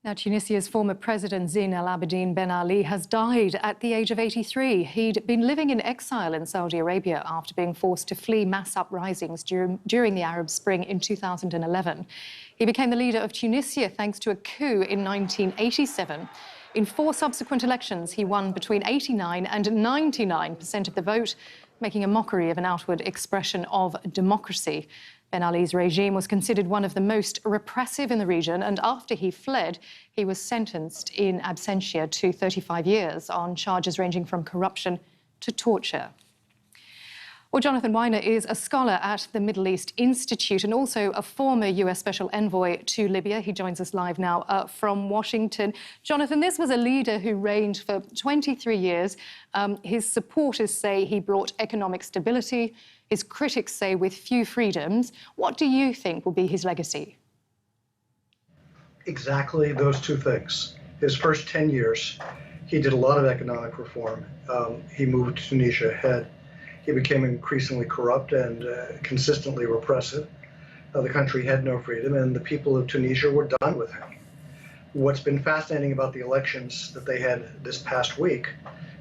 Now, Tunisia's former president Zine El Abidine Ben Ali has died at the age of 83. He'd been living in exile in Saudi Arabia after being forced to flee mass uprisings during the Arab Spring in 2011. He became the leader of Tunisia thanks to a coup in 1987. In 4 subsequent elections, he won between 89% and 99% of the vote, making a mockery of an outward expression of democracy. Ben Ali's regime was considered one of the most repressive in the region, and after he fled, he was sentenced in absentia to 35 years on charges ranging from corruption to torture. Well, Jonathan Weiner is a scholar at the Middle East Institute and also a former US Special Envoy to Libya. He joins us live now from Washington. Jonathan, this was a leader who reigned for 23 years. His supporters say he brought economic stability. His critics say with few freedoms. What do you think will be his legacy? Exactly those two things. His first 10 years, he did a lot of economic reform. He moved Tunisia ahead. He became increasingly corrupt and consistently repressive. The country had no freedom, and the people of Tunisia were done with him. What's been fascinating about the elections that they had this past week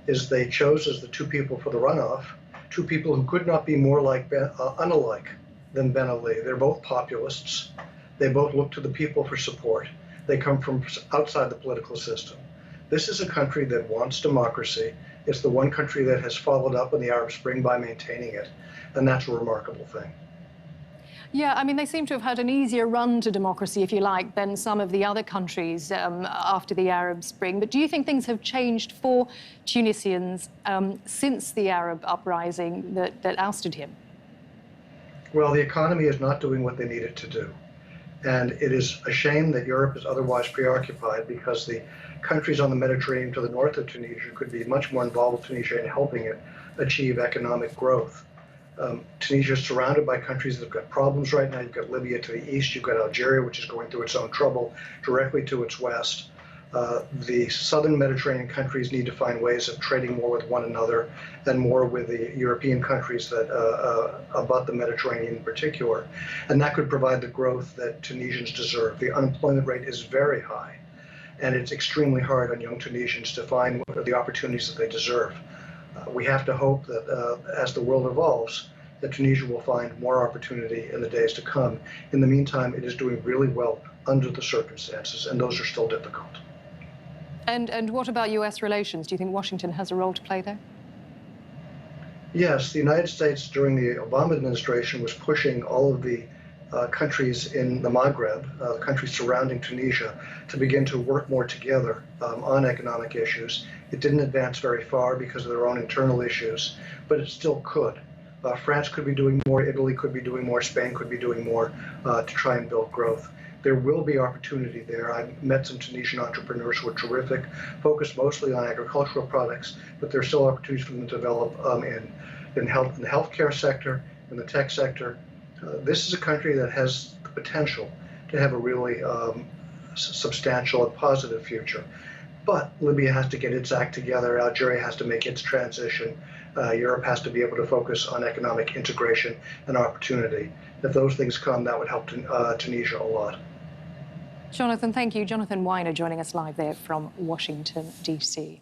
is they chose as the 2 people for the runoff 2 people who could not be more unalike than Ben Ali. They're both populists. They both look to the people for support. They come from outside the political system. This is a country that wants democracy. It's the one country that has followed up on the Arab Spring by maintaining it, and that's a remarkable thing. Yeah, I mean, they seem to have had an easier run to democracy, if you like, than some of the other countries after the Arab Spring. But do you think things have changed for Tunisians since the Arab uprising that ousted him? Well, the economy is not doing what they need it to do. And it is a shame that Europe is otherwise preoccupied, because the countries on the Mediterranean to the north of Tunisia could be much more involved with Tunisia in helping it achieve economic growth. Tunisia is surrounded by countries that have got problems right now. You've got Libya to the east, you've got Algeria, which is going through its own trouble, directly to its west. The southern Mediterranean countries need to find ways of trading more with one another and more with the European countries that abut the Mediterranean in particular. And that could provide the growth that Tunisians deserve. The unemployment rate is very high, and it's extremely hard on young Tunisians to find the opportunities that they deserve. We have to hope that as the world evolves, that Tunisia will find more opportunity in the days to come. In the meantime, it is doing really well under the circumstances, and those are still difficult. And what about US relations? Do you think Washington has a role to play there? Yes, the United States during the Obama administration was pushing all of the countries in the Maghreb, the countries surrounding Tunisia, to begin to work more together on economic issues. It didn't advance very far because of their own internal issues, but it still could. France could be doing more, Italy could be doing more, Spain could be doing more to try and build growth. There will be opportunity there. I've met some Tunisian entrepreneurs who are terrific, focused mostly on agricultural products, but there's still opportunities for them to develop in the healthcare sector, in the tech sector. This is a country that has the potential to have a really substantial and positive future. But Libya has to get its act together. Algeria has to make its transition. Europe has to be able to focus on economic integration and opportunity. If those things come, that would help Tunisia a lot. Jonathan, thank you. Jonathan Weiner joining us live there from Washington, D.C.